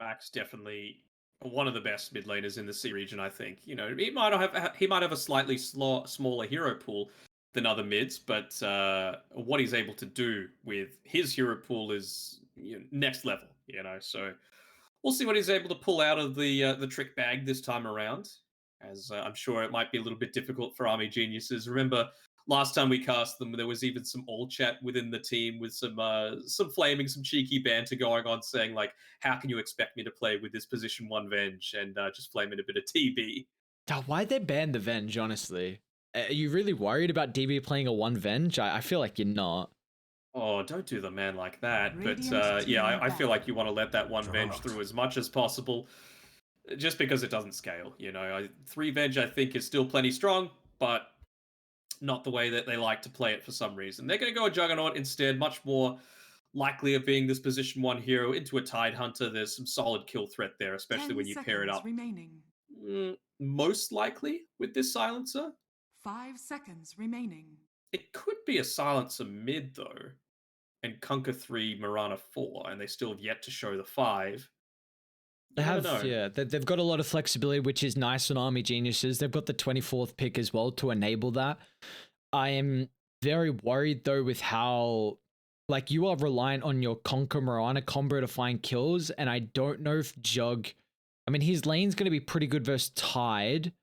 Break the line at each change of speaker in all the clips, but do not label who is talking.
Max definitely one of the best mid laners in the C region. I think he might have a slightly smaller hero pool than other mids, but what he's able to do with his hero pool is next level. So we'll see what he's able to pull out of the trick bag this time around. As I'm sure it might be a little bit difficult for Army Geniuses. Remember, last time we cast them, there was even some all chat within the team with some flaming, some cheeky banter going on, saying like, "How can you expect me to play with this position one Venge?" and just flaming a bit of TB.
Why'd they ban the Venge, honestly? Are you really worried about DB playing a one Venge? I feel like you're not.
Oh, don't do the man like that. But
Radiant
yeah,
team
I feel
ban.
like you want to let that one Venge through as much as possible, just because it doesn't scale. Three Venge I think is still plenty strong, but not the way that they like to play it for some reason. They're going to go a Juggernaut instead, much more likely of being this position one hero into a Tide Hunter. There's some solid kill threat there, especially
10
when you pair it
seconds
up
remaining.
most likely with this silencer.
5 seconds remaining.
It could be a silencer mid though, and Conquer 3, Mirana 4, and they still have yet to show the 5.
They
You never
have,
know.
yeah, they've got a lot of flexibility, which is nice on Army Geniuses. They've got the 24th pick as well to enable that. I am very worried though with how, like, you are reliant on your Conquer Mirana combo to find kills, and I don't know if Jug, I mean, his lane's going to be pretty good versus Tide,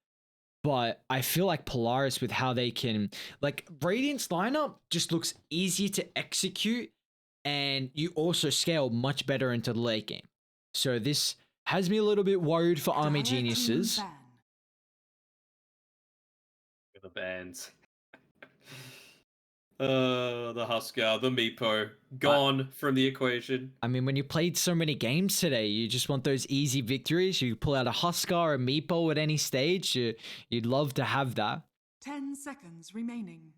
but I feel like Polaris with how they can, like, Radiant's lineup just looks easy to execute, and you also scale much better into the late game. So this has me a little bit worried for Army
Dire team
Geniuses.
ban.
The bands. The Huskar, the Meepo, gone from the equation.
I mean, when you played so many games today, you just want those easy victories. You pull out a Huskar, a Meepo at any stage. You'd love to have that.
10 seconds remaining.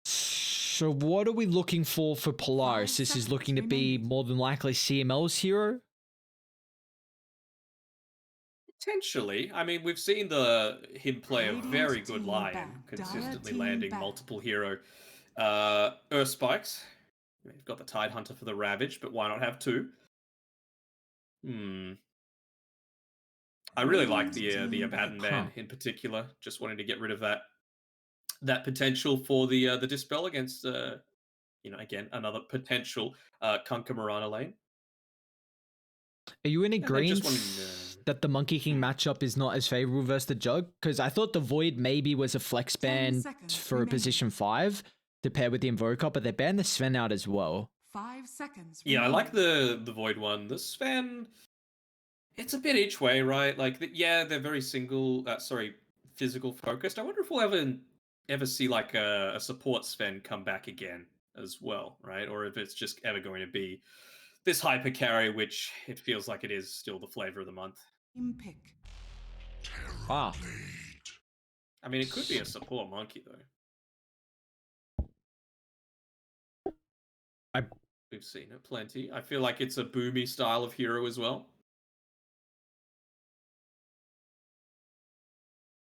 So what are we looking for Polaris?
5
This is
seconds
looking to be
remaining.
more than likely CML's hero.
Potentially. I mean, we've seen him play a
Radiant
very good
team
Lion,
ban.
consistently
Dire team
landing
ban.
multiple hero Earth Spikes. You've got the Tide Hunter for the Ravage, but why not have two? I really like the Abaddon Man in particular. Just wanting to get rid of that potential for the Dispel against again another potential Kunkka Mirana lane.
Are you in
And then just
agreement
wanting
that the Monkey King matchup is not as favorable versus the Jug? Because I thought the Void maybe was a flex
10
ban
seconds
for a
remaining.
position 5 to pair with the Invoker, but they banned the Sven out as well.
5 seconds
Yeah, I
remaining.
like the Void one. The Sven, it's a bit each way, right? Like, yeah, they're very physical focused. I wonder if we'll ever see like a support Sven come back again as well, right? Or if it's just ever going to be this hyper carry, which it feels like it is still the flavor of the month.
Team pick.
Wow.
I mean, it could be a support monkey though. We've seen it plenty. I feel like it's a boomy style of hero as well.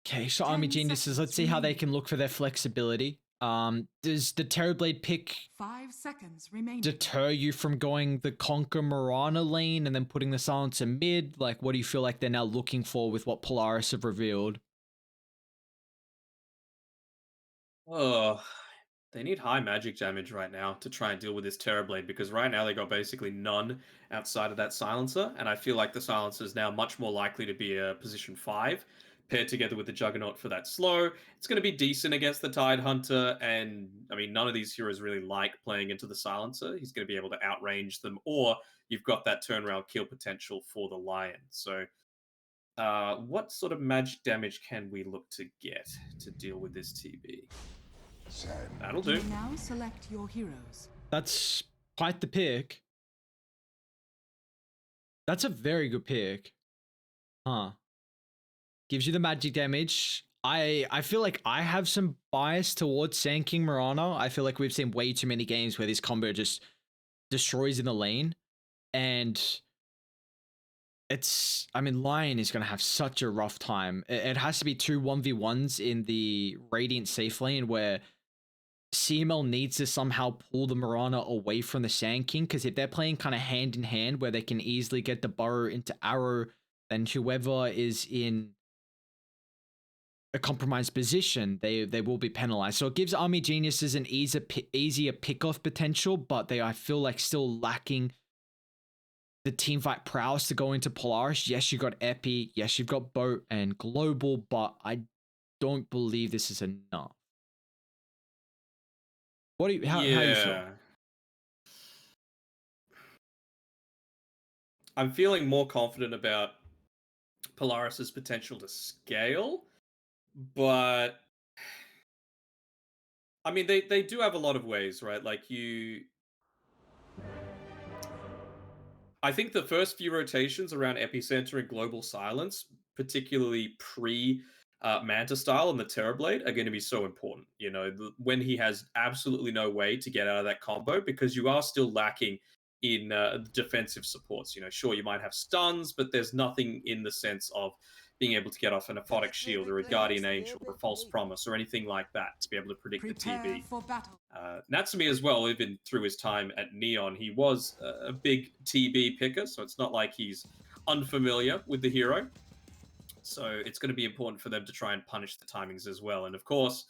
Okay, so Army
10
Geniuses, let's see
seconds
how they
remaining.
can look for their flexibility. Does the Terrorblade pick
5 seconds remaining.
deter you from going the Conquer Mirana lane and then putting the Silencer mid? Like, what do you feel like they're now looking for with what Polaris have revealed?
Oh, they need high magic damage right now to try and deal with this Terrorblade, because right now they got basically none outside of that Silencer, and I feel like the Silencer is now much more likely to be a position 5, paired together with the Juggernaut for that slow. It's going to be decent against the Tide Hunter, and I mean, none of these heroes really like playing into the Silencer. He's going to be able to outrange them, or you've got that turnaround kill potential for the Lion. So what sort of magic damage can we look to get to deal with this TB? That'll
You
do.
may now select your heroes.
That's quite the pick. That's a very good pick. Huh. Gives you the magic damage. I feel like I have some bias towards Sand King Mirana. I feel like we've seen way too many games where this combo just destroys in the lane. And I mean, Lion is going to have such a rough time. It has to be two 1v1s in the Radiant safe lane where CML needs to somehow pull the Mirana away from the Sand King, because if they're playing kind of hand in hand where they can easily get the burrow into arrow, then whoever is in a compromised position, they will be penalized. So it gives Army Geniuses an easier pick-off potential, but they, I feel like, still lacking the teamfight prowess to go into Polaris. Yes, you've got Epi. Yes, you've got Boat and Global, but I don't believe this is enough. What do you, how do you feel?
I'm feeling more confident about Polaris's potential to scale, but I mean, they do have a lot of ways, right? Like I think the first few rotations around Epicenter and Global Silence, particularly pre Manta Style and the Terrorblade, are going to be so important. You know, when he has absolutely no way to get out of that combo, because you are still lacking in defensive supports. You know, sure, you might have stuns, but there's nothing in the sense of being able to get off an Aphotic Shield or a Guardian Angel or a False Promise or anything like that to be able to predict the TB.
For battle.
Natsumi as well, even through his time at Neon, he was a big TB picker, so it's not like he's unfamiliar with the hero. So it's going to be important for them to try and punish the timings as well. And of course,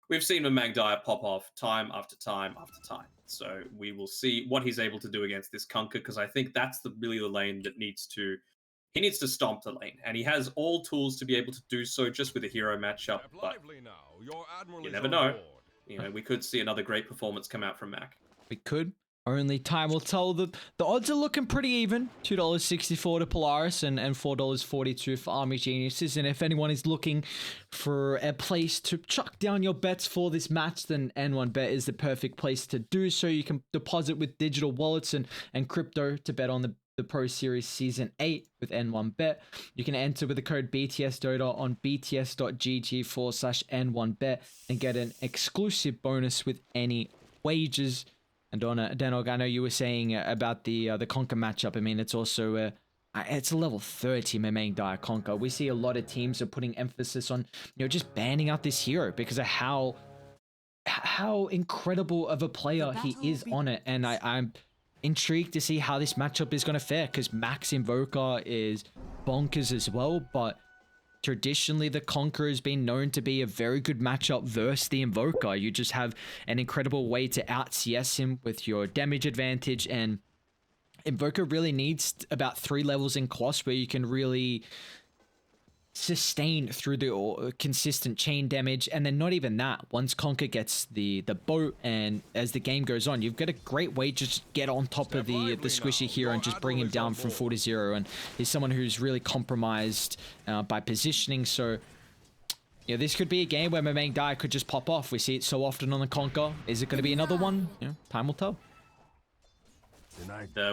we've seen Mangdaya pop off time after time after time. So we will see what he's able to do against this Kunkka, because I think that's really the lane that needs to stomp the lane, and he has all tools to be able to do so just with a hero matchup, but you never know. You know, we could see another great performance come out from Mac.
We could. Only time will tell. The odds are looking pretty even. $2.64 to Polaris and $4.42 for Army Geniuses. And if anyone is looking for a place to chuck down your bets for this match, then N1Bet is the perfect place to do so. You can deposit with digital wallets and crypto to bet on the Pro Series Season 8 with N1Bet. You can enter with the code BTSDota on bts.gg/N1Bet and get an exclusive bonus with any wagers. And Danog, I know you were saying about the Conker matchup. I mean, it's also it's a level 30 Mangdaya Conker. We see a lot of teams are putting emphasis on, you know, just banning out this hero because of how incredible of a player he is on it. And I'm intrigued to see how this matchup is going to fare, because Max Invoker is bonkers as well, but traditionally the Conqueror has been known to be a very good matchup versus the Invoker. You just have an incredible way to out CS him with your damage advantage, and Invoker really needs about 3 levels in Kloss where you can really sustain through the consistent chain damage. And then not even that, once Conker gets the boat, and as the game goes on, you've got a great way to just get on top of the squishy hero and just bring him down from 4 to 0. And he's someone who's really compromised by positioning. So yeah, this could be a game where Mangdaya could just pop off. We see it so often on the Conker. Is it going to be another one? You know, time will tell.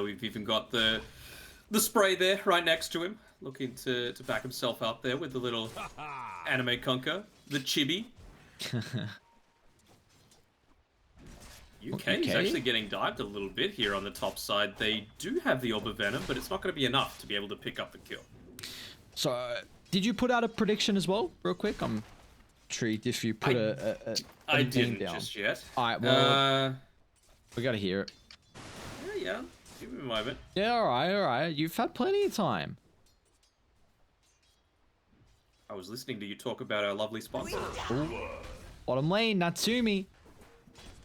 We've even got the spray there right next to him, looking to back himself out there with the little anime Conker, the chibi. UK is actually getting dived a little bit here on the top side. They do have the Orb of Venom, but it's not going to be enough to be able to pick up the kill.
So, did you put out a prediction as well, real quick? I'm intrigued if you put
I didn't
down.
Just yet.
Alright, well, we gotta hear it.
Yeah. Give me a moment.
Yeah, alright. You've had plenty of time.
I was listening to you talk about our lovely sponsor.
Ooh. Bottom lane, Natsumi.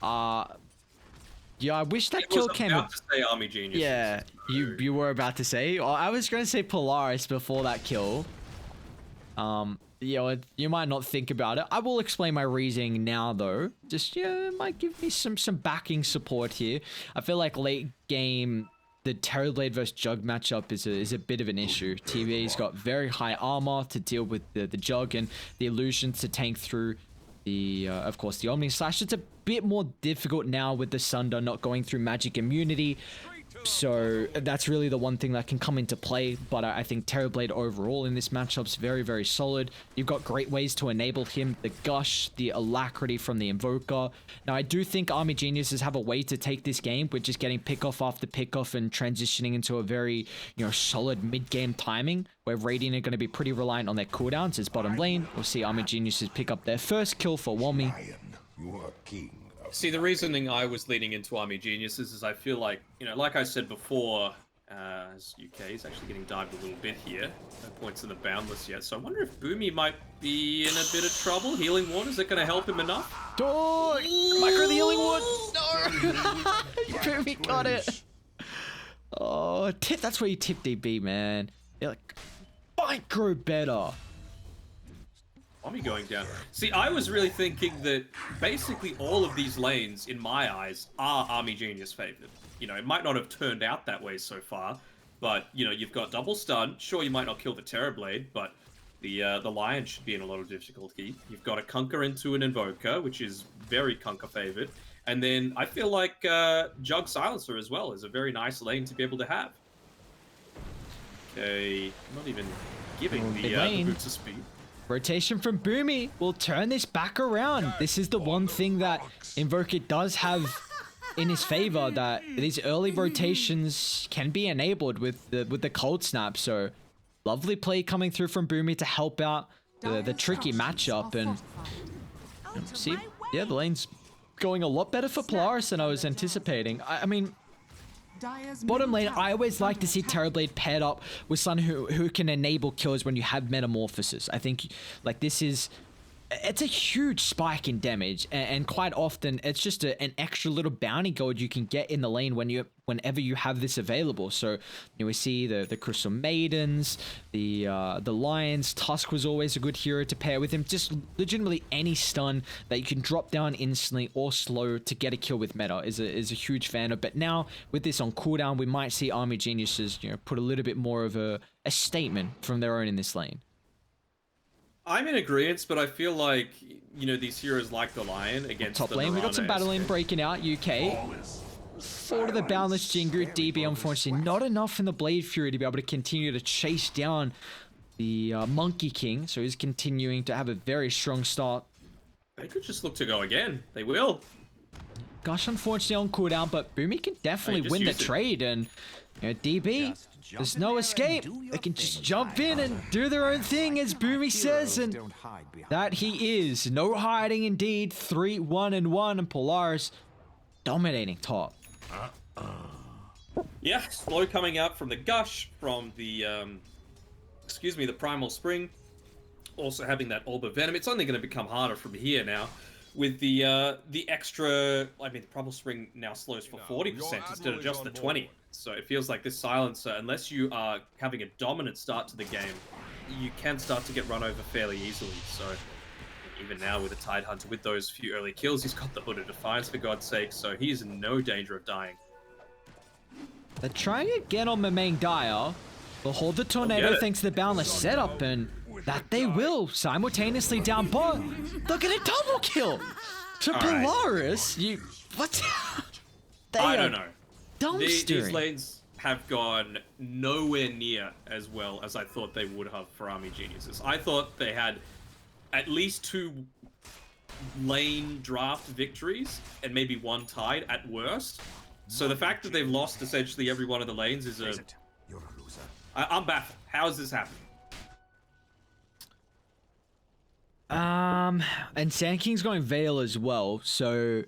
Yeah, I wish that kill came.
I was about to say Army Genius.
Yeah, you were about to say. I was going to say Polaris before that kill. You know, you might not think about it. I will explain my reasoning now, though. Just, yeah, it might give me some backing support here. I feel like late game, the Terrorblade versus Jug matchup is a bit of an issue. TV's got very high armor to deal with the Jug, and the illusions to tank through the, of course, the Omni Slash. It's a bit more difficult now with the Sunder not going through magic immunity. So that's really the one thing that can come into play, but I think Terrorblade overall in this matchup's very, very solid. You've got great ways to enable him, the Gush, the Alacrity from the Invoker. Now, I do think Army Geniuses have a way to take this game with just getting pickoff after pickoff and transitioning into a very, you know, solid mid-game timing, where Radiant are going to be pretty reliant on their cooldowns as bottom lane. We'll see Army Geniuses pick up their first kill for Wommy.
You are king
See, the reasoning I was leaning into Army Geniuses is I feel like, like I said before, as UK is actually getting dived a little bit here. No points in the Boundless yet, so I wonder if Boomy might be in a bit of trouble. Healing Ward, is it going to help him enough?
Oh, micro the healing ward. No, Boomy got it. Oh, that's where you tip DB, man. You're like, micro better.
Army going down. See, I was really thinking that basically all of these lanes, in my eyes, are Army Genius favored. It might not have turned out that way so far, but, you've got double stun. Sure, you might not kill the Terrorblade, but the Lion should be in a lot of difficulty. You've got a Kunkka into an Invoker, which is very Kunkka favored. And then I feel like Jug Silencer as well is a very nice lane to be able to have. Okay, not even giving the boots of speed.
Rotation from Boomy will turn this back around. This is the one thing that Invoker does have in his favor, that these early rotations can be enabled with the cold snap. So lovely play coming through from Boomy to help out the tricky matchup. And see, yeah, the lane's going a lot better for Polaris than I was anticipating. I mean, bottom lane, I always like to see Terrorblade paired up with someone who can enable kills when you have Metamorphosis. I think, like, it's a huge spike in damage, and quite often it's just an extra little bounty gold you can get in the lane whenever you have this available. So we see the Crystal Maidens, the Lions. Tusk was always a good hero to pair with him. Just legitimately any stun that you can drop down instantly or slow to get a kill with meta is a huge fan of. But now with this on cooldown, we might see Army Geniuses put a little bit more of a statement from their own in this lane.
I'm in agreement, but I feel like, these heroes like the Lion against
top
the
lane. We got some
Mirana
battle lane breaking out, UK. Fall to the Boundless Jingu. DB, unfortunately, not enough in the Blade Fury to be able to continue to chase down the Monkey King. So he's continuing to have a very strong start.
They could just look to go again. They will.
Gosh, unfortunately on cooldown, but Boomy can definitely win the trade. And DB, there's no escape. They can just jump in and do their own thing, as Boomy says, and that he is. No hiding indeed. 3-1-1, and Polaris dominating top.
Yeah, slow coming out from the Gush, from the, the Primal Spring. Also having that Orb of Venom. It's only going to become harder from here now. With the extra, the Primal Spring now slows for 40% instead of just the 20%. So it feels like this Silencer, unless you are having a dominant start to the game, you can start to get run over fairly easily. So even now with a Tidehunter, with those few early kills, he's got the Hood of Defiance, for God's sake, so he's in no danger of dying.
They're trying again on Mamang Dyer. They'll hold the Tornado thanks to the Boundless setup, and that they will. Simultaneously down bot. Look at a double kill to Polaris.
Right.
What?
I don't know.
These
lanes have gone nowhere near as well as I thought they would have for Army Geniuses. I thought they had at least 2 lane draft victories and maybe 1 tied at worst. So the fact that they've lost essentially every one of the lanes is You're a loser. I'm baffled. How is this happening?
And Sand King's going Veil as well, so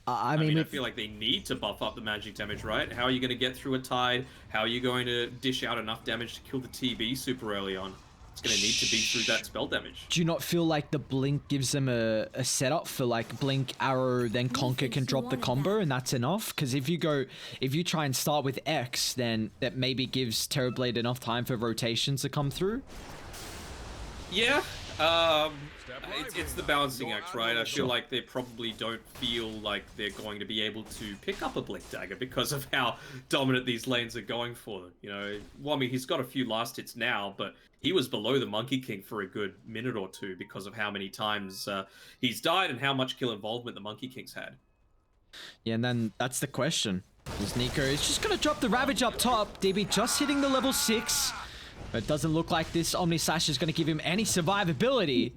I mean,
I feel like they need to buff up the magic damage, right? How are you going to get through a tide? How are you going to dish out enough damage to kill the TB super early on? It's going to need to be through that spell damage.
Do you not feel like the Blink gives them a setup for like Blink, Arrow, then Conquer can drop the combo and that's enough? Because if you try and start with X, then that maybe gives Terrorblade enough time for rotations to come through?
Yeah. It's the balancing act, right? I feel like they probably don't feel like they're going to be able to pick up a Blink Dagger because of how dominant these lanes are going for them. Well, I mean, he's got a few last hits now, but he was below the Monkey King for a good minute or two because of how many times he's died and how much kill involvement the Monkey King's had.
Yeah, and then that's the question. Is Nico is just going to drop the Ravage up top. DB just hitting the level 6. But it doesn't look like this Omni Slash is going to give him any survivability.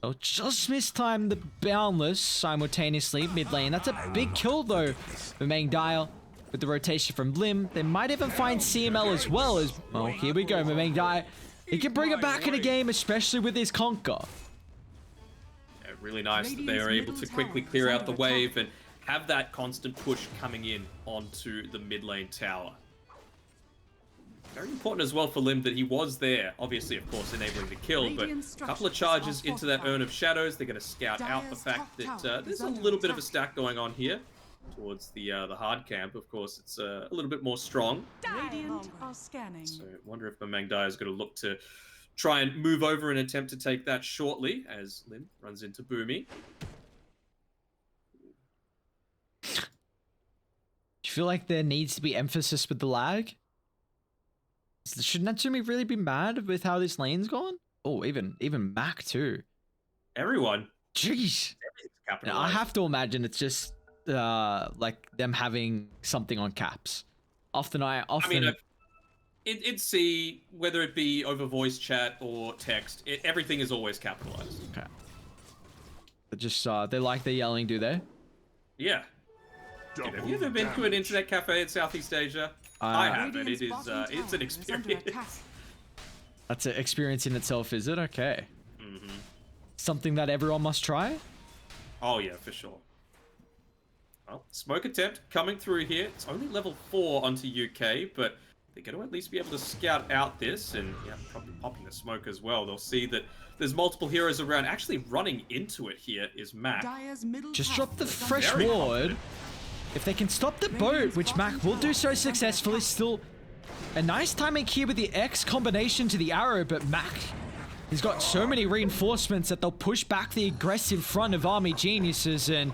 Oh, just mistimed the Boundless simultaneously mid lane. That's a big kill though for Mamang Dyer with the rotation from Lim. They might even find CML as well as... Oh, here we go, Mamang Dyer. He can bring it back in a game, especially with his Conquer.
Really nice that they
Radiant's
are able
middle
to quickly
tower
clear
is
out the
under
wave
attack.
and have that constant push coming in onto the mid lane tower. Very important as well for Lim that he was there, obviously, of course, enabling the kill, but
Radiant
a couple of
structures
charges
are
into that Urn
fortified.
of Shadows. They're going to scout out the
Dire's
fact
top
that
tower
there's
is
a
under
little bit of a
attack.
stack going on here towards the hard camp. Of course, it's a little bit more strong.
Radiant are scanning.
So I wonder if Mamangdai is going to look to try and move over and attempt to take that shortly as Lim runs into Boomy.
Do you feel like there needs to be emphasis with the lag? Should Natsumi really be mad with how this lane's gone? Oh, even Mac too.
Everyone.
Jeez. Now, I have to imagine it's just like them having something on caps. I mean,
it'd see whether it be over voice chat or text. Everything is always capitalized.
Okay. But just they like the yelling, do they?
Yeah. Dude, have you ever been to an internet cafe in Southeast Asia? I haven't. It is. It's an experience.
That's an experience in itself, is it? Okay.
Mm-hmm.
Something that everyone must try?
Oh yeah, for sure. Well, smoke attempt coming through here. It's only level 4 onto UK, but they're going to at least be able to scout out this, and yeah, probably popping the smoke as well. They'll see that there's multiple heroes around. Actually running into it here is Mac.
Just drop the fresh ward. If they can stop the boat, which Mac will do so successfully, still a nice timing here with the X combination to the arrow, but Mac, he's got so many reinforcements that they'll push back the aggressive front of Army Geniuses, and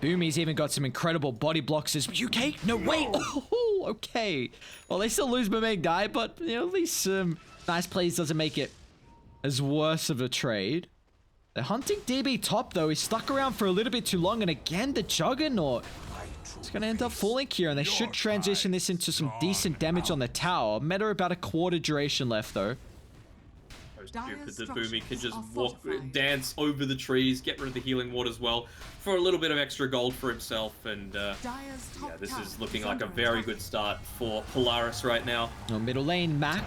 Boomy's even got some incredible body blocks as UK. No, wait. Oh, okay. Well, they still lose Mamangdai, but you know, at least nice plays doesn't make it as worse of a trade. They're hunting DB top though. He's stuck around for a little bit too long, and again the Juggernaut. It's going to end up falling here, and they should transition this into some decent damage on the tower. Meta about a quarter duration left, though.
Stupid that Boomy can just dance over the trees, get rid of the healing ward as well, for a little bit of extra gold for himself, and yeah, this is looking like a very good start for Polaris right now.
No, middle lane, Mac.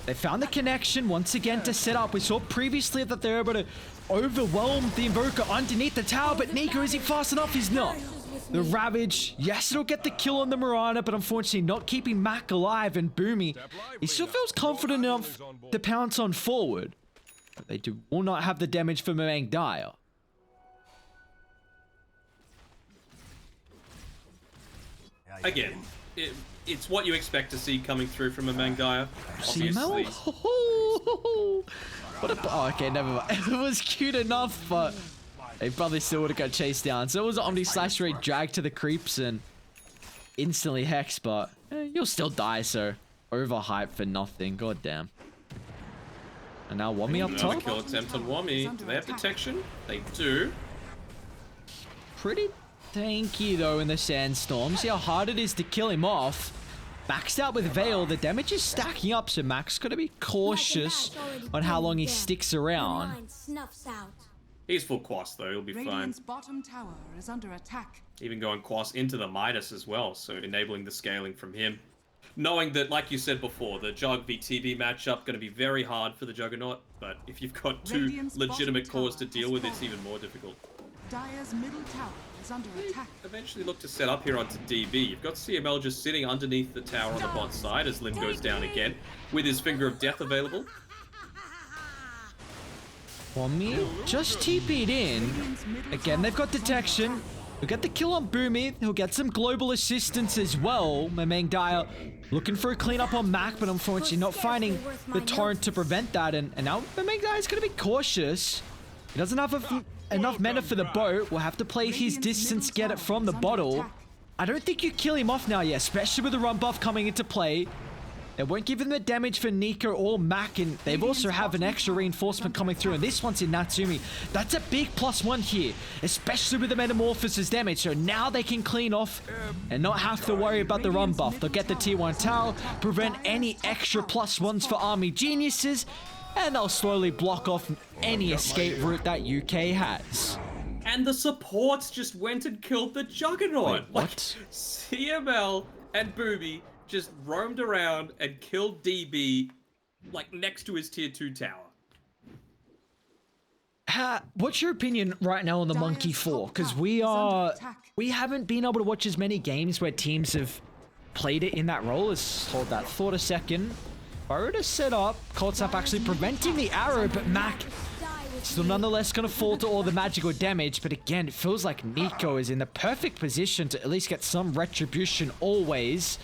They found the connection once again to set up. We saw previously that they were able to overwhelm the Invoker underneath the tower, but Nico, is he fast enough? He's not. The Ravage, yes, it'll get the kill on the Mirana, but unfortunately not keeping Mac alive, and Boomy, he still feels confident enough to pounce on forward. But they will not have the damage for Mamangdai.
Again, it's what you expect to see coming through from a Mangaya, obviously.
What a... Oh, okay, never mind. It was cute enough, but they probably still would have got chased down. So it was an Omni Slash rate drag to the creeps and instantly hex, but you'll still die, so overhyped for nothing. God damn. And now Wami up top.
Kill attempt on Wami. Do they have detection? They do.
Pretty tanky though in the sandstorm. See how hard it is to kill him off. Maxed out with Veil, the damage is stacking up, so Mac's got to be cautious on how long he sticks around.
He's full Quas though, he'll be fine.
Bottom tower is under attack.
Even going Quas into the Midas as well, so enabling the scaling from him. Knowing that, like you said before, the Jug v TB matchup going to be very hard for the Juggernaut, but if you've got two legitimate cores to deal with, it's even more difficult.
Dire's middle tower is under attack.
Eventually look to set up here onto DB. You've got CML just sitting underneath the tower on the bot side as Lim goes down again, with his Finger of Death available.
Wami just TP'd in. Again, they've got detection. He'll get the kill on Boomy. He'll get some global assistance as well. Mamangdai looking for a cleanup on Mac, but unfortunately not finding the torrent to prevent that. And now Mamangdai is going to be cautious. He doesn't have enough mana for the boat. Will have to play his distance, get it from the bottle. I don't think you kill him off now yet, especially with the run buff coming into play. They won't give him the damage for Nico or Mac, and they've also have an extra reinforcement coming through, and this one's in Natsumi. That's a big +1 here, especially with the Metamorphosis damage, so now they can clean off and not have to worry about the run buff. They'll get the tier 1 tower, prevent any extra +1s for Army Geniuses, and they'll slowly block off any escape route that UK has.
And the supports just went and killed the Juggernaut.
Wait, what?
Like, CML and Booby just roamed around and killed DB like next to his tier 2 tower.
What's your opinion right now on the Monkey 4? Because we haven't been able to watch as many games where teams have played it in that role. Let's hold that thought a second. Burrow set up. Coltsap actually preventing the arrow, but Mac still nonetheless going to fall to all the magical damage. But again, it feels like Nico is in the perfect position to at least get some retribution always.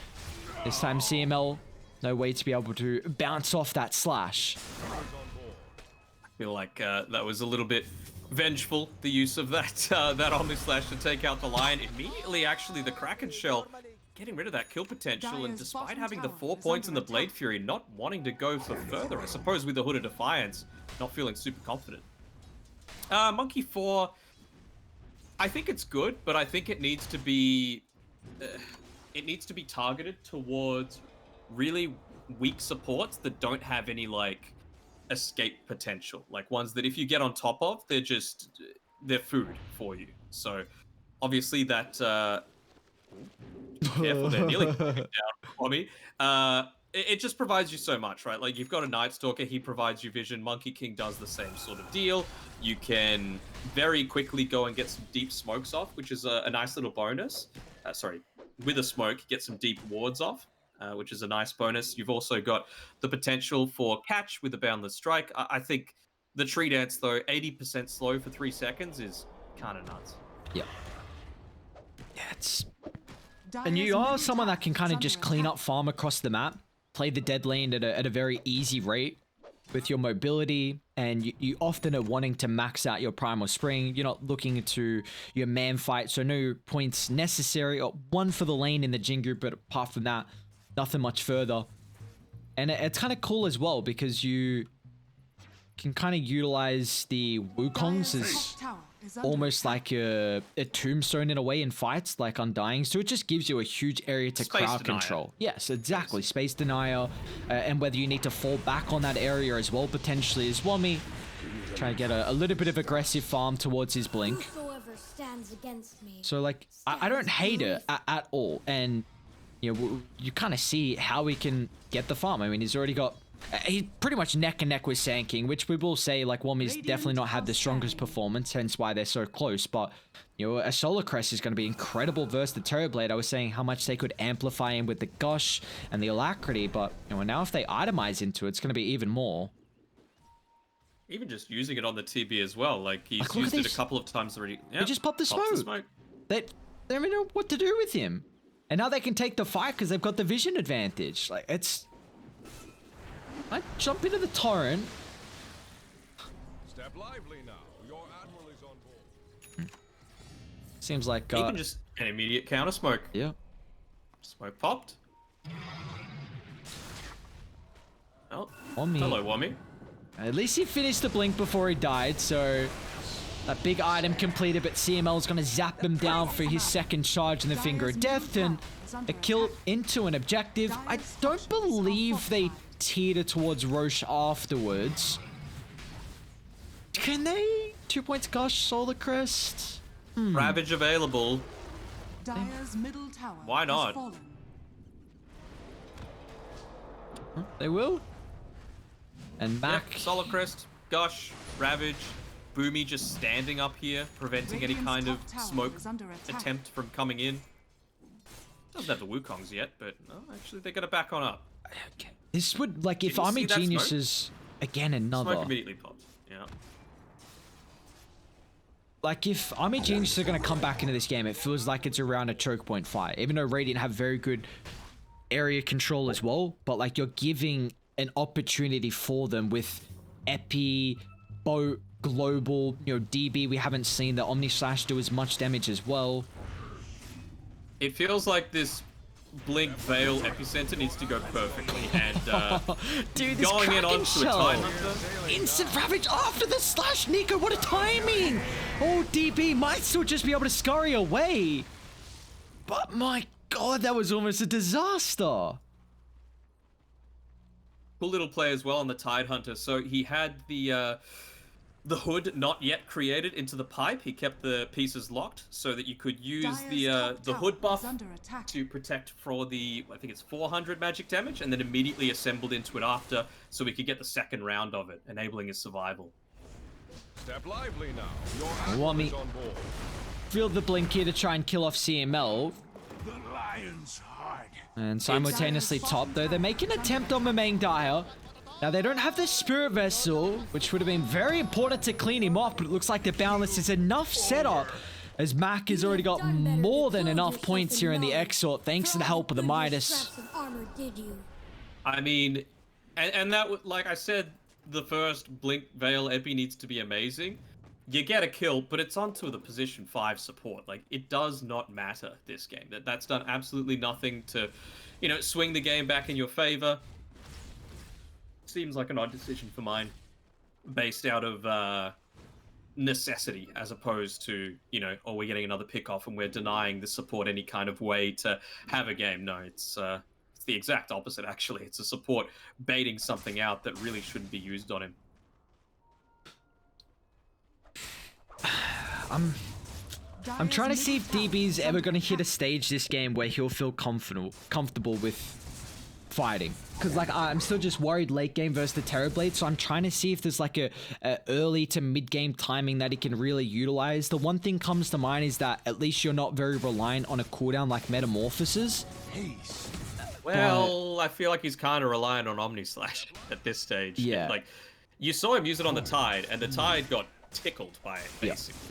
This time CML, no way to be able to bounce off that slash.
I feel like that was a little bit vengeful, the use of that that Omni Slash to take out the Lion. Immediately, actually, the Kraken Shell getting rid of that kill potential, and despite having the 4 points in the Blade Fury, not wanting to go for further, I suppose with the Hood of Defiance, not feeling super confident. Monkey 4, I think it's good, but I think it needs to be targeted towards really weak supports that don't have any like escape potential, like ones that if you get on top of, they're food for you. So obviously that careful there, nearly down for me. It just provides you so much, right? Like, you've got a Night Stalker, he provides you vision. Monkey King does the same sort of deal. You can very quickly go and get some deep smokes off, which is a nice little bonus. Sorry, with a smoke, get some deep wards off, which is a nice bonus. You've also got the potential for catch with a Boundless Strike. I think the Tree Dance, though, 80% slow for 3 seconds is kind of nuts.
Yeah. Yeah, it's... And you are someone that can kind of just clean up farm across the map, play the dead lane at a very easy rate with your mobility, and you often are wanting to max out your Primal Spring. You're not looking into your man fight, so no points necessary. One for the lane in the Jingu, but apart from that, nothing much further. And it's kind of cool as well, because you can kind of utilize the Wukongs as almost like a tombstone in a way in fights, like Undying. So it just gives you a huge area to crowd control. Yes, exactly. Space denier. And whether you need to fall back on that area as well, potentially, as Wommy. Try to get a little bit of aggressive farm towards his blink. So, like, I don't hate it at all. And, you know, you kind of see how he can get the farm. I mean, he's already got... He's pretty much neck and neck with Sand King, which we will say, like, Wommy's definitely not had the strongest performance, hence why they're so close. But, you know, a Solar Crest is going to be incredible versus the Terrorblade. I was saying how much they could amplify him with the Gush and the Alacrity, but, you know, now if they itemize into it, it's going to be even more.
Even just using it on the TB as well. Like, he's used it a couple of times already. Yeah,
they just popped the smoke. They don't even know what to do with him. And now they can take the fight because they've got the vision advantage. Like, it's... I jump into the torrent.
Step lively now. Your admiral is on board.
Seems like
even just an immediate counter smoke.
Yeah.
Smoke popped. Oh,
Wommy.
hello, Wommy.
At least he finished the blink before he died, so that big item completed, but CML is going to zap him down for his second charge in the Finger of Death, and a kill into an objective. I don't believe they teeter towards Roche afterwards. Can they? 2 points Gush, Solar Crest?
Ravage available.
Dire's middle tower
Why not?
They will. And Mac.
Yep, Solar Crest, Gush, Ravage, Boomy just standing up here, preventing any kind of smoke attempt from coming in. Doesn't have the Wukongs yet, but actually they're gonna back on up.
Okay. This would, like, if Army Geniuses... Again, another...
Smoke immediately popped, yeah.
Like, if Army Geniuses are going to come back into this game, it feels like it's around a choke point fight. Even though Radiant have very good area control as well, but, like, you're giving an opportunity for them with Epi, Boat, Global, you know, DB. We haven't seen the Omni Slash do as much damage as well.
It feels like this Blink Veil Epicenter needs to go perfectly, and
dude, this
going in
Kraken
onto a
Shell.
Tidehunter.
Instant Ravage after the slash, Nico, what a timing! Oh, DB might still just be able to scurry away. But my god, that was almost a disaster.
Cool little play as well on the Tidehunter. So he had the hood not yet created into the pipe. He kept the pieces locked so that you could use the hood buff to protect for the, I think it's 400 magic damage, and then immediately assembled into it after, so we could get the second round of it, enabling his survival.
Step lively now. Your
Want me-
admiral is on board.
Feel the blink here to try and kill off CML.
The lion's heart.
And simultaneously top, though, they're making an attempt on Mamang Dyer. Now, they don't have the Spirit Vessel, which would have been very important to clean him off, but it looks like the Boundless is enough setup, as Mac has already got more than enough points here in the Exort, thanks to the help of the Midas.
I mean, and that, like I said, the first Blink Veil Epi needs to be amazing. You get a kill, but it's onto the position 5 support. Like, it does not matter this game. That's done absolutely nothing to, you know, swing the game back in your favor. Seems like an odd decision for mine, based out of necessity, as opposed to, you know, oh, we're getting another pick off and we're denying the support any kind of way to have a game. No, it's the exact opposite, actually. It's a support baiting something out that really shouldn't be used on him.
I'm trying to see if DB's ever going to hit a stage this game where he'll feel comfortable with fighting. Because, like, I'm still just worried late game versus the Terrorblade, so I'm trying to see if there's, like, a early to mid-game timing that he can really utilize. The one thing comes to mind is that at least you're not very reliant on a cooldown like Metamorphosis.
Peace.
Well, I feel like he's kind of reliant on Omni Slash at this stage.
Yeah.
Like, you saw him use it on the Tide, and the Tide got tickled by it, basically.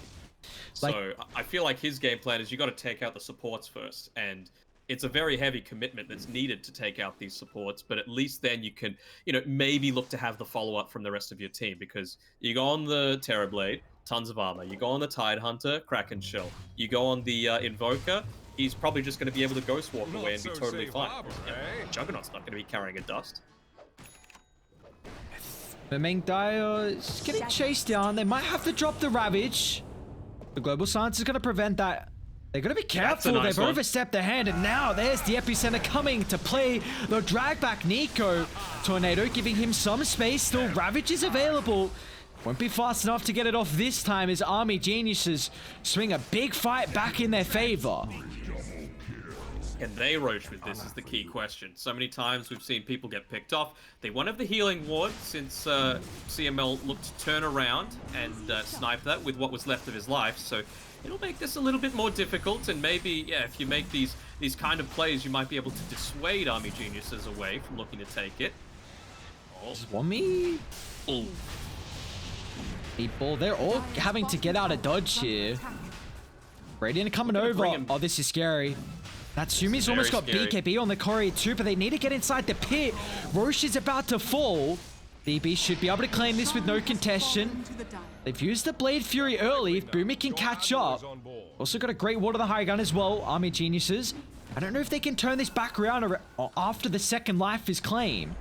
So I feel like his game plan is you got to take out the supports first, and it's a very heavy commitment that's needed to take out these supports, but at least then you can, you know, maybe look to have the follow-up from the rest of your team, because you go on the Terrorblade, tons of armor. You go on the Tide Hunter, Kraken Shell. You go on the Invoker, he's probably just going to be able to Ghost Walk away and be totally fine. Juggernaut's not going to be carrying a dust.
Mamang Dyer is getting chased down. They might have to drop the Ravage. The Global Silence is going to prevent that. They're going to be careful.
Nice
They've
one.
overstepped their hand, and now there's the Epicenter coming to play. They'll drag back Nico. Tornado giving him some space. Still, Ravage is available. Won't be fast enough to get it off this time as Army Geniuses swing a big fight back in their favor.
Can they roach with this is the key question. So many times we've seen people get picked off. They won't have the healing ward since CML looked to turn around and snipe that with what was left of his life. So it'll make this a little bit more difficult. And maybe, yeah, if you make these kind of plays, you might be able to dissuade Army Geniuses away from looking to take it. Oh.
Swami?
Oh.
People, they're all having to get out of dodge here. Radiant coming over. Oh, this is scary. Natsumi's almost got
scary.
BKB on the Courier too, but they need to get inside the pit. Roche is about to fall. BB should be able to claim this with no contestation. They've used the Blade Fury early. If Boomy can catch up. Also got a great ward of the high gun as well. Army Geniuses. I don't know if they can turn this back around after the second life is claimed.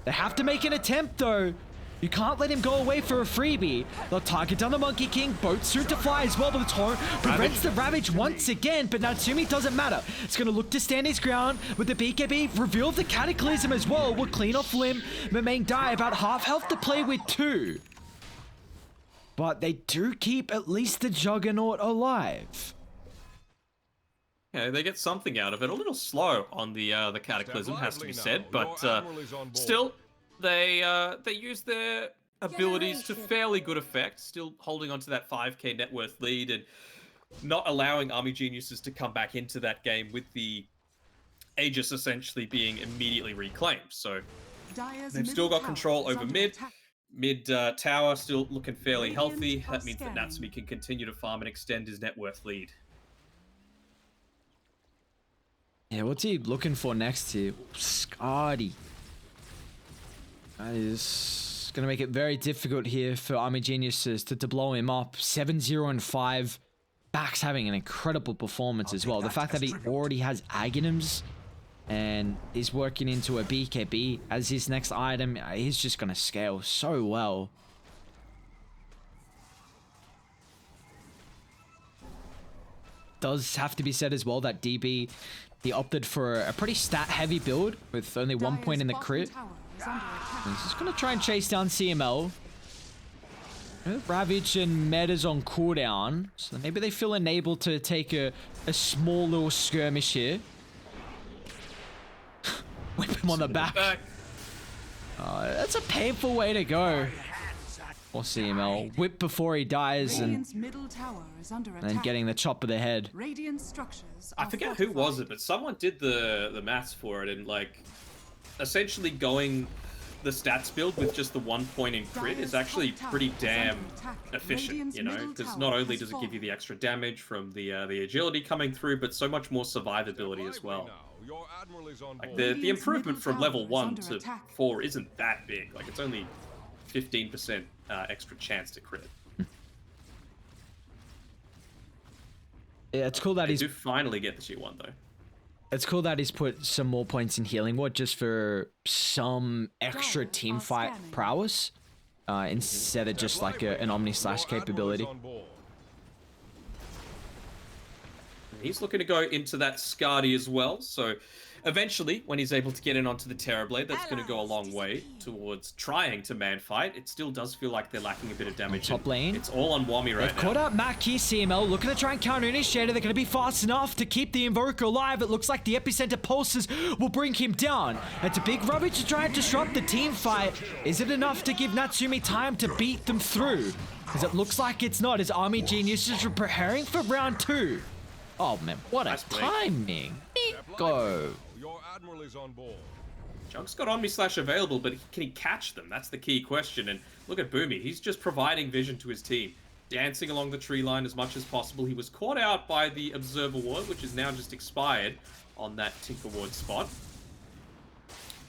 They have to make an attempt though. You can't let him go away for a freebie. They'll target down the Monkey King. Boat soon to fly as well, but the Torrent prevents the Ravage once again. But Natsumi doesn't matter. It's going to look to stand his ground with the BKB. Reveal the Cataclysm as well. Will clean off Limb. Mamang Dyer about half health to play with too. But they do keep at least the Juggernaut alive.
Yeah, they get something out of it. A little slow on the Cataclysm, has to be said, but still, they use their abilities to fairly good effect, still holding on to that 5k net worth lead and not allowing Army Geniuses to come back into that game with the Aegis essentially being immediately reclaimed. So they've still got control over mid. Mid tower still looking fairly healthy. That means that Natsumi can continue to farm and extend his net worth lead.
Yeah, what's he looking for next here? Scotty. That is going to make it very difficult here for Army Geniuses to blow him up. 7-0 and 5. Bax having an incredible performance as well. The fact that he already has Aghanims and is working into a BKB as his next item, he's just going to scale so well. Does have to be said as well that DB, he opted for a pretty stat-heavy build with only 1 point in the crit. He's just going to try and chase down CML. Ravage and Meta's on cooldown, so maybe they feel enabled to take a small little skirmish here. Whip him on the back. That's a painful way to go. Or CML. Whip before he dies and
Radiant's middle tower is under
then
attack.
getting the chop of the head.
Radiant structures
I
are
forget who was
fortified.
it, but someone did the maths for it, and like essentially going the stats build with just the 1 point in crit is actually pretty damn efficient, you know, because not only does it give you the extra damage from the agility coming through, but so much more survivability as well.
Your admiral is on
Like
board.
the improvement from level
tower is
1
under
to
attack.
4 isn't that big. Like it's only 15% extra chance to crit.
Yeah, it's cool that
They
he's
do finally get the tier 1 though.
It's cool that he's put some more points in healing ward just for some extra
Dire
team
are
fight
scanning.
prowess, instead of just like an Omni Slash capability.
He's looking to go into that Skadi as well, so eventually, when he's able to get in onto the Terrorblade, that's going to go a long way towards trying to man fight. It still does feel like they're lacking a bit of damage.
top lane.
It's all on Wami right
They've
now.
caught up Mac here, CML, looking to try and counter Initiator. They're going to be fast enough to keep the Invoker alive. It looks like the Epicenter pulses will bring him down. It's a big rubbish to try and disrupt the team fight. Is it enough to give Natsumi time to beat them through? Because it looks like it's not, as Army Geniuses are preparing for round 2. Oh man, what a
Nice play.
timing. Nico.
Your admiral is on board.
Junk's got Omni Slash available, but can he catch them? That's the key question. And look at Boomy. He's just providing vision to his team, dancing along the tree line as much as possible. He was caught out by the Observer Ward, which is now just expired on that Tinker Ward spot.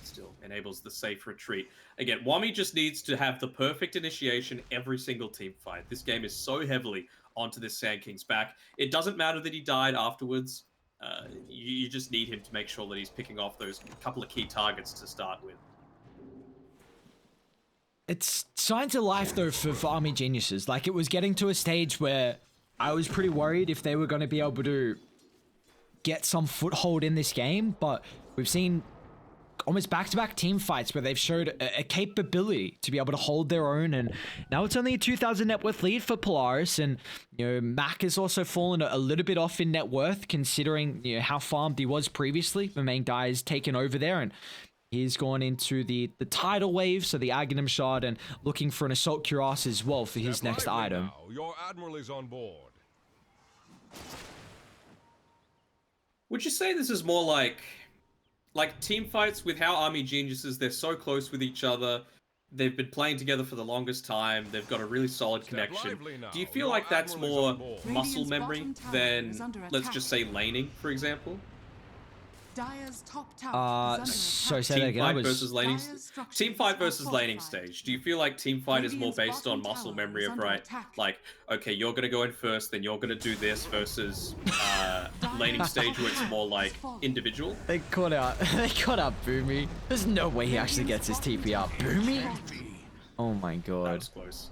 Still enables the safe retreat. Again, Wami just needs to have the perfect initiation every single team fight. This game is so heavily onto this Sand King's back. It doesn't matter that he died afterwards. You just need him to make sure that he's picking off those couple of key targets to start with.
It's signs of life though for Army Geniuses. Like, it was getting to a stage where I was pretty worried if they were going to be able to get some foothold in this game, but we've seen almost back-to-back team fights where they've showed a capability to be able to hold their own, and now it's only a 2,000 net worth lead for Polaris, and you know, Mac has also fallen a little bit off in net worth considering, you know, how farmed he was previously. The main guy is taken over there, and he's gone into the tidal wave, so the Aghanim Shard, and looking for an Assault Cuirass as well for his next item.
Now. Your admiral is on board.
Would you say this is more like team fights with how Army Geniuses, they're so close with each other, they've been playing together for the longest time, they've got a really solid connection.
lively now.
Do you feel
Your
like that's
admiral is
more
on board.
muscle
Radiant's
memory
bottom tower
than,
is under
let's
attack.
just say, laning, for example?
Dire's top tower is under
So
attack.
say that
Team
again. I
fight
was
versus laning.
Dire's structures
Team fight
are
versus laning
fortified.
stage. Do you feel like team fight is more
Radiant's
based on
bottom
muscle
tower
memory
is
of,
under
right?
attack.
Like, okay, you're gonna go in first, then you're gonna do this, versus laning stage where it's more like individual.
They caught out Boomy. There's no way he actually gets his TP up. Boomy? Oh my
That
god.
was close.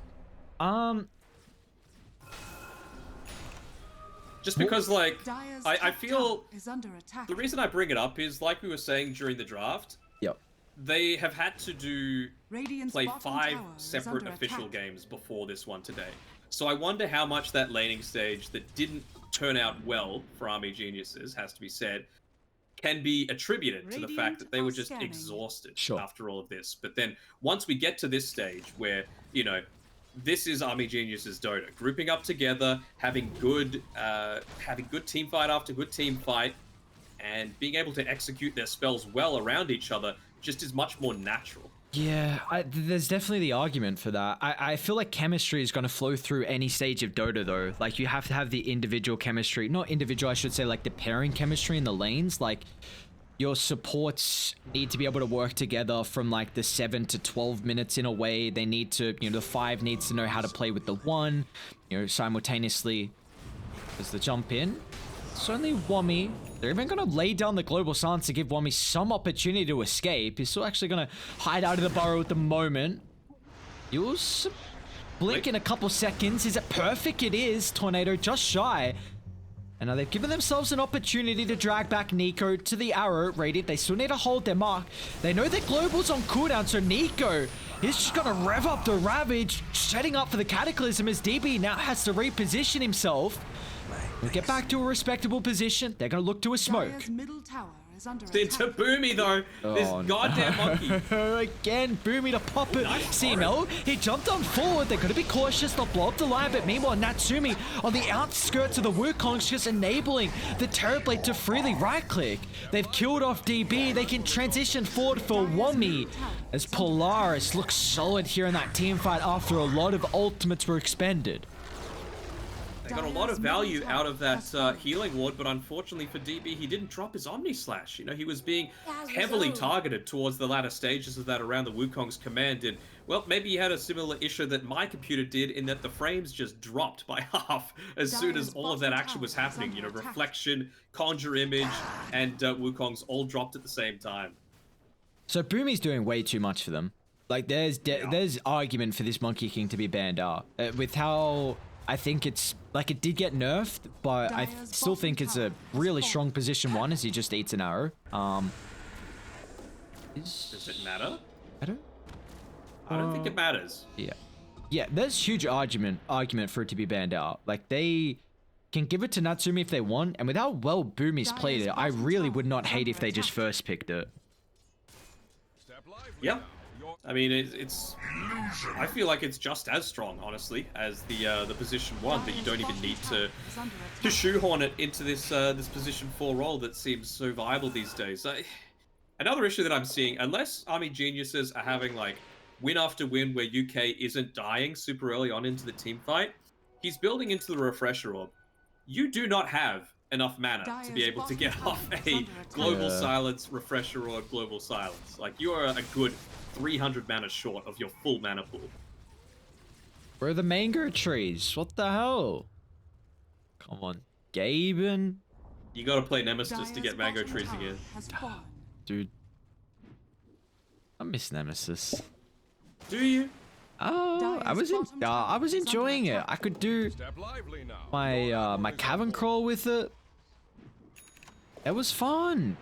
Just because, like,
Dire's
I
top
feel
tower is under attack.
the reason I bring it up is, like we were saying during the draft,
Yep.
they have had to
Radiant's
play
bottom
5
tower is
separate
under
official
attack.
games before this one today. So I wonder how much that laning stage that didn't turn out well for Army Geniuses, has to be said, can be attributed to the fact
Radiant
that they were
are
just
scanning.
exhausted
Sure.
after all of this. But then once we get to this stage where, you know, this is Army Geniuses Dota, grouping up together, having good team fight after good team fight, and being able to execute their spells well around each other just is much more natural.
Yeah, there's definitely the argument for that. I feel like chemistry is going to flow through any stage of Dota, though. Like, you have to have the individual chemistry. Not individual, I should say, like the pairing chemistry in the lanes. Like, your supports need to be able to work together from like the 7 to 12 minutes in a way. They need to, you know, the 5 needs to know how to play with the 1, you know, simultaneously. There's the jump in. It's only Wami. They're even going to lay down the global silence to give Wami some opportunity to escape. He's still actually going to hide out of the burrow at the moment. You'll blink in a couple seconds. Is it perfect? It is. Tornado just shy. And now they've given themselves an opportunity to drag back Nico to the arrow. Radiant, they still need to hold their mark. They know that Global's on cooldown, so Nico is just going to rev up the Ravage, setting up for the Cataclysm as DB now has to reposition himself. We'll get back to a respectable position. They're going to look to a smoke.
Dire's middle tower is is under
Into
attack.
Boomy though. This
Oh,
goddamn monkey.
Again, Boomy to pop it. CML, he jumped on forward. They're going to be cautious, not blow up the line. But meanwhile, Natsumi on the outskirts of the Wukongs just enabling the Terrorblade to freely right-click. They've killed off DB. They can transition forward for Wami as Polaris looks solid here in that team fight after a lot of ultimates were expended.
They got a lot of value out of that healing ward, but unfortunately for DB, he didn't drop his Omni Slash. You know, he was being heavily targeted towards the latter stages of that around the Wukong's command, and, well, maybe he had a similar issue that my computer did in that the frames just dropped by half as soon as all of that action was happening. You know, reflection, conjure image, and Wukong's all dropped at the same time.
So Boomy's doing way too much for them. Like, there's argument for this Monkey King to be banned out. With how... I think it's, like, it did get nerfed, but I still think it's a really strong position one as he just eats an arrow.
Does it matter?
I don't...
I don't think it matters.
Yeah. Yeah, there's huge argument for it to be banned out. Like, they can give it to Natsumi if they want, and with how well Boomy's played it, I really would not hate if they just first picked it.
Yeah. I mean, it's. I feel like it's just as strong, honestly, as the position one. That you don't even need to shoehorn it into this this position 4 role that seems so viable these days. Another issue that I'm seeing, unless Army Geniuses are having like win after win where UK isn't dying super early on into the team fight, he's building into the refresher orb. You do not have enough mana to be able to get off a global silence refresher or global silence. Like, you are a good 300 mana short of your full mana pool.
Where are the mango trees? What the hell? Come on, Gaben.
You gotta play Nemesis to get mango trees again.
Dude, I miss Nemesis.
Do you?
Oh, I was enjoying it. I could do my my cavern crawl with it. It was fun.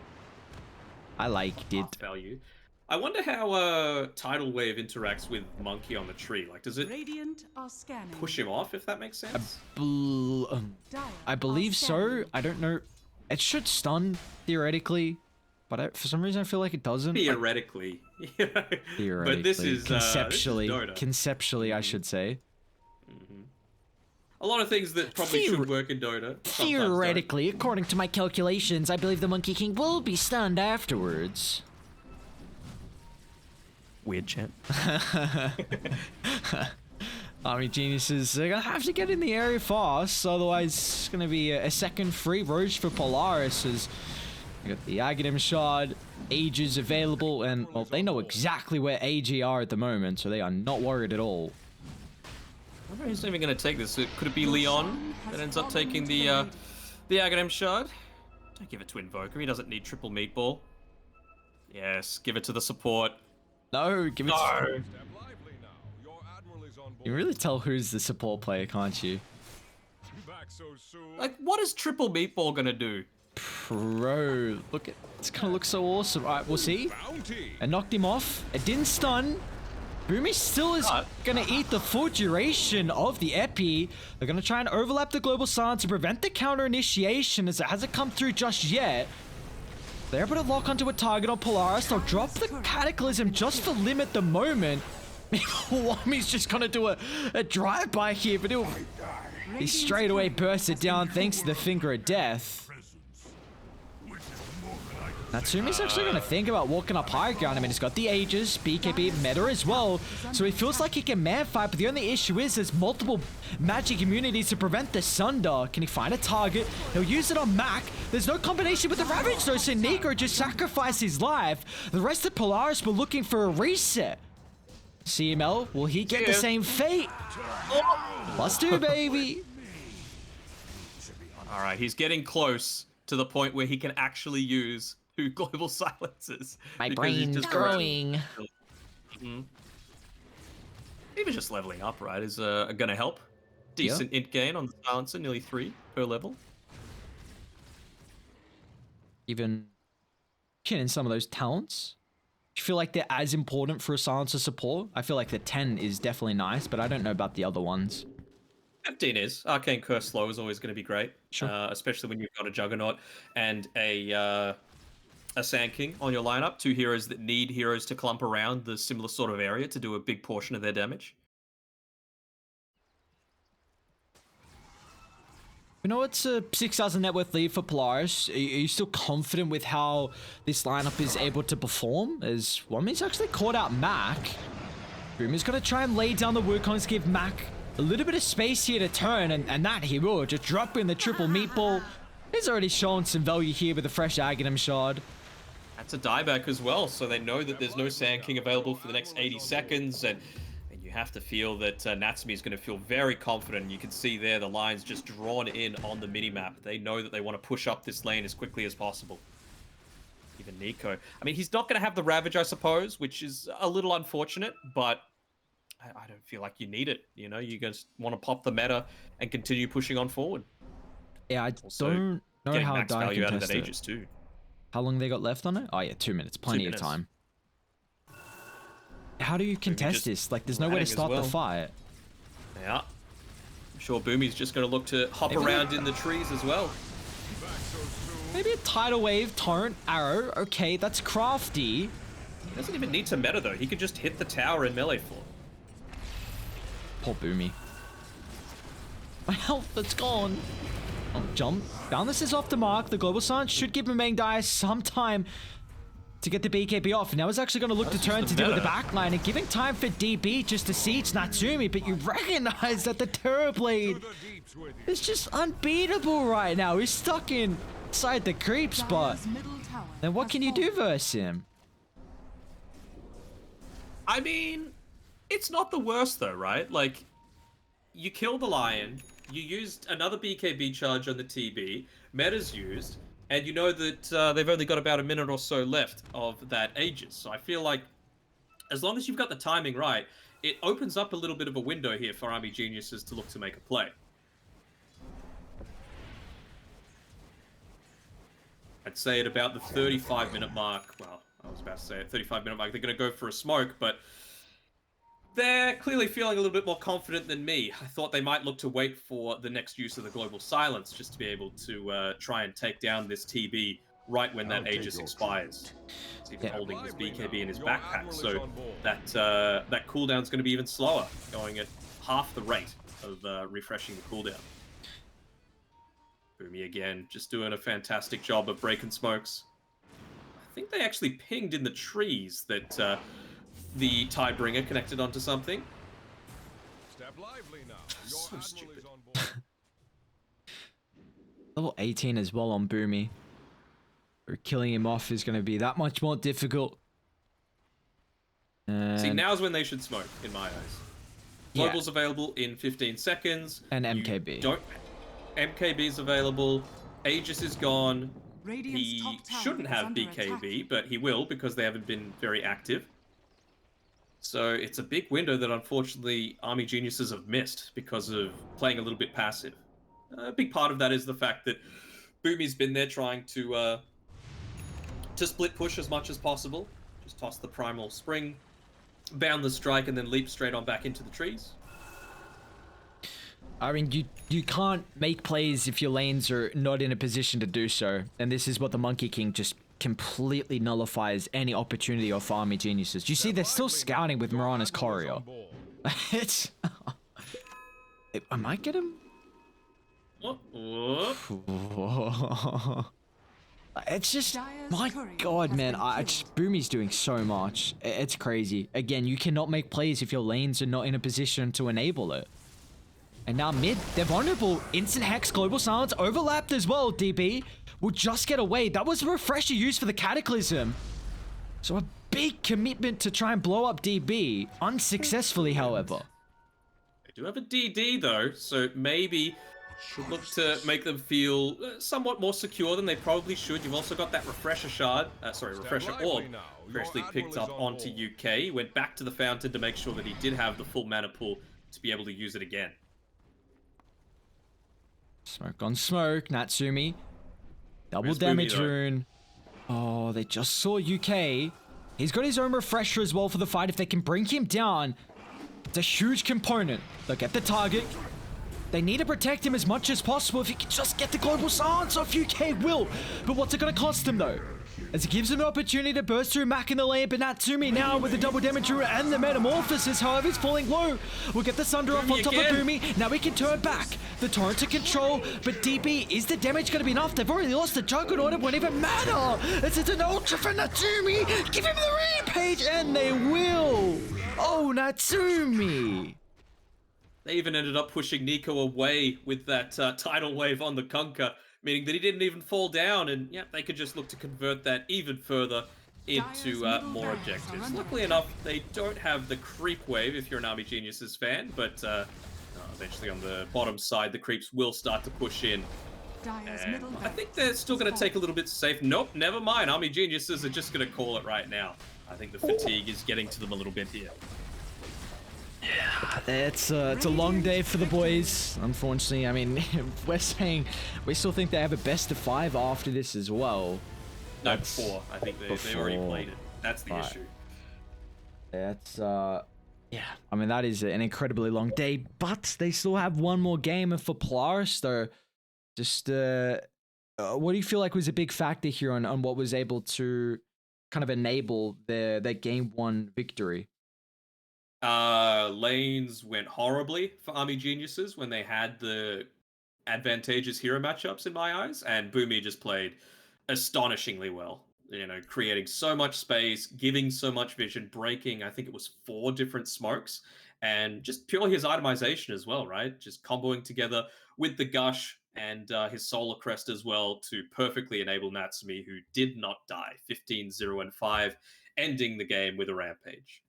I liked it.
Value. I wonder how Tidal Wave interacts with Monkey on the tree. Like, does it
Radiant are scanning.
push him off, if that makes sense?
I believe so. I don't know. It should stun theoretically, but for some reason I feel like it doesn't.
Theoretically.
Theoretically.
But this is
conceptually.
This is Dota.
Conceptually, I should say.
A lot of things that probably should work in Dota.
Theoretically, according to my calculations, I believe the Monkey King will be stunned afterwards.
Weird chant.
Army Geniuses, they're gonna have to get in the area fast, otherwise it's gonna be a second free roach for Polaris as we got the Aghanim Shard, Ages available, and, well, they know exactly where AG are at the moment, so they are not worried at all.
I wonder who's even going to take this. Could it be Leon that ends up taking the Aghanim Shard? Don't give it to Invoker. He doesn't need triple meatball. Yes, give it to the support.
No, give it
No.
to... You can really tell who's the support player, can't you?
Like, what is triple meatball going to do?
Bro, look at... It's gonna look so awesome. Alright, we'll see. It knocked him off. It didn't stun. Boomy still is gonna eat the full duration of the Epi. They're gonna try and overlap the global silence to prevent the counter initiation as it hasn't come through just yet. They're able to lock onto a target on Polaris. They'll drop the Cataclysm just for limit the moment. Wami's just gonna do a drive-by here, but he straight away bursts it down thanks to the Finger of Death. Natsumi's actually going to think about walking up high ground. I mean, he's got the Aegis, BKB, Meta as well, so he feels like he can man fight, but the only issue is there's multiple magic immunities to prevent the Sunder. Can he find a target? He'll use it on Mac. There's no combination with the Ravage, though, so Nico just sacrificed his life. The rest of Polaris were looking for a reset. CML, will he get the same fate? +2, baby.
All right, he's getting close to the point where he can actually use two global silences.
My brain's growing.
Even just leveling up, right, is gonna help. Decent int gain on the silencer, nearly 3 per level.
Even in some of those talents, do you feel like they're as important for a silencer support? I feel like the 10 is definitely nice, but I don't know about the other ones.
15 is. Arcane Curse Slow is always going to be great.
Sure.
Especially when you've got a Juggernaut and a a Sand King on your lineup, 2 heroes that need heroes to clump around the similar sort of area to do a big portion of their damage.
You know, it's a 6,000 net worth lead for Polaris. Are you still confident with how this lineup is able to perform? As Womi's actually caught out Mac. Boom is going to try and lay down the Wukongs, give Mac a little bit of space here to turn, and that he will just drop in the triple meatball. He's already shown some value here with a fresh Aghanim shard.
That's a dieback as well, so they know that there's no Sand King available for the next 80 seconds, and you have to feel that Natsumi is going to feel very confident. You can see there the lines just drawn in on the minimap. They know that they want to push up this lane as quickly as possible. Even Nico. I mean, he's not going to have the Ravage, I suppose, which is a little unfortunate, but I don't feel like you need it. You know, you just want to pop the meta and continue pushing on forward.
Yeah, I
Also,
don't know
getting
how
max
Dai
value
can
out of
test
that
it.
Aegis too.
How long they got left on it? Oh yeah, 2 minutes. Plenty
2 minutes.
of time. How do you contest
just
this? Like, there's no way to
ratting as
start
well.
the fight.
Yeah. I'm sure Boomy's just going to look to hop
Maybe
around in the trees as well.
Maybe a tidal wave, torrent, arrow. Okay, that's crafty.
He doesn't even need to meta though. He could just hit the tower and melee for.
Poor Boomy. My health, it's gone. Oh, jump. Boundless is off the mark. The global silence should give Meng Dai some time to get the BKB off. Now he's actually going to look to turn to deal with the backline and giving time for DB just to siege Natsumi, but you recognize that the Terrorblade is just unbeatable right now. He's stuck inside the creep spot.
Dire's middle tower
Then what
has
can you do
fallen.
versus him?
I mean, it's not the worst though, right? Like, you kill the Lion, you used another BKB charge on the TB, meta's used, and you know that they've only got about a minute or so left of that Aegis. So I feel like, as long as you've got the timing right, it opens up a little bit of a window here for Army Geniuses to look to make a play. I'd say at about the 35-minute mark, well, I was about to say at 35-minute mark, they're going to go for a smoke, but they're clearly feeling a little bit more confident than me. I thought they might look to wait for the next use of the Global Silence just to be able to try and take down this TB right when that Aegis expires. He's even holding his BKB in his backpack, so that cooldown's going to be even slower, going at half the rate of refreshing the cooldown. Boomy again, just doing a fantastic job of breaking smokes. I think they actually pinged in the trees that the Tidebringer connected onto something.
Step lively now. Your
So
admiral
stupid.
is on board.
Level 18 as well on Boomy. Or killing him off is going to be that much more difficult.
See, now's when they should smoke, in my eyes.
Yeah.
Global's available in 15 seconds.
And
You
MKB.
MKB's available. Aegis is gone.
Radiant's
He
top tower
shouldn't
is
have
under
BKB,
attack.
but he will because they haven't been very active. So it's a big window that unfortunately Army Geniuses have missed because of playing a little bit passive. A big part of that is the fact that Boomy's been there trying to split push as much as possible. Just toss the Primal Spring, bound the strike, and then leap straight on back into the trees.
I mean, you can't make plays if your lanes are not in a position to do so. And this is what the Monkey King just completely nullifies any opportunity of Army Geniuses. You see, they're still scouting with Mirana's Courier. It's... I might get him.
Whoop, whoop.
It's just,
Dire's
my
courier
god,
has
man.
been
Boomy's doing so much. It's crazy. Again, you cannot make plays if your lanes are not in a position to enable it. And now mid, they're vulnerable. Instant Hex, Global Silence, overlapped as well, DB. Will just get away. That was a refresher used for the Cataclysm. So a big commitment to try and blow up DB. Unsuccessfully, however.
They do have a DD though, so maybe should look to make them feel somewhat more secure than they probably should. You've also got that refresher shard, refresher orb, freshly picked up onto UK. He went back to the fountain to make sure that he did have the full mana pool to be able to use it again.
Smoke on smoke, Natsumi. Double
Where's
damage
Boomy, though?
rune. Oh, they just saw UK. He's got his own refresher as well for the fight. If they can bring him down, it's a huge component. They'll get the target. They need to protect him as much as possible. If you can just get the global silence off, UK will. But what's it going to cost them, though? as it gives him an opportunity to burst through Mac in the lane, but Natsumi now with the double damage and the metamorphosis. However, he's falling low. We'll get the Sunder off on top of Boomy. Now we can turn back. The torrent to control, but DB, is the damage going to be enough? They've already lost the Juggernaut. It won't even matter. It's an ultra for Natsumi. Give him the rampage, and they will. Oh, Natsumi.
They even ended up pushing Nico away with that tidal wave on the Conquer, meaning that he didn't even fall down, and yeah, they could just look to convert that even further into more objectives. Luckily enough, they don't have the creep wave if you're an Army Geniuses fan, but eventually on the bottom side, the creeps will start to push in. And I think they're still going to take a little bit safe. Nope, never mind. Army Geniuses are just going to call it right now. I think the fatigue is getting to them a little bit here.
Yeah, it's a long day for the boys, unfortunately. I mean, we still think they have a best of 5 after this as well.
No, before. I think they already played it. That's the issue.
That's, yeah. I mean, that is an incredibly long day, but they still have one more game. And for Polaris, though, just, what do you feel like was a big factor here on what was able to kind of enable their game 1 victory?
Lanes went horribly for Army Geniuses when they had the advantageous hero matchups in my eyes, and Boomy just played astonishingly well. You know, creating so much space, giving so much vision, breaking, I think it was 4 different smokes, and just purely his itemization as well, right? Just comboing together with the Gush and his Solar Crest as well to perfectly enable Natsumi, who did not die. 15-0-5, ending the game with a Rampage.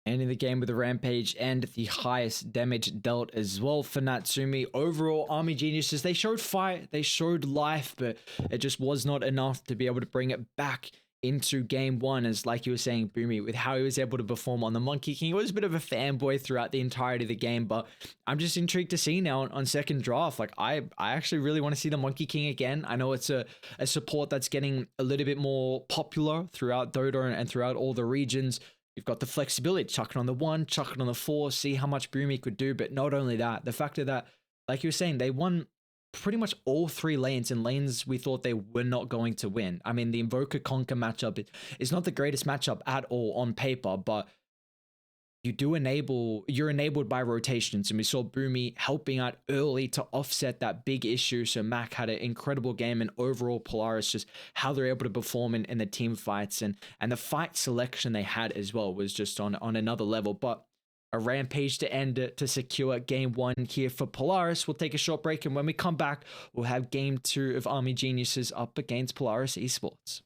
Ending the game with a Rampage and the highest damage dealt as well for Natsumi. Overall, Army Geniuses, they showed fight, they showed life, but it just was not enough to be able to bring it back into game 1, as like you were saying, Boomy, with how he was able to perform on the Monkey King. He was a bit of a fanboy throughout the entirety of the game, but I'm just intrigued to see now on second draft. Like, I actually really want to see the Monkey King again. I know it's a support that's getting a little bit more popular throughout Dota and throughout all the regions. You've got the flexibility, chuck it on the 1, chuck it on the 4, see how much Boomy could do. But not only that, the fact that, like you were saying, they won pretty much all 3 lanes, and lanes we thought they were not going to win. I mean, the Invoker Conquer matchup is not the greatest matchup at all on paper, but you're enabled by rotations, and we saw Boomy helping out early to offset that big issue. So Mac had an incredible game, and overall Polaris, just how they're able to perform in the team fights, and the fight selection they had as well was just on another level. But a Rampage to end it to secure game 1 here for Polaris. We'll take a short break, and when we come back, we'll have game 2 of Army Geniuses up against Polaris Esports.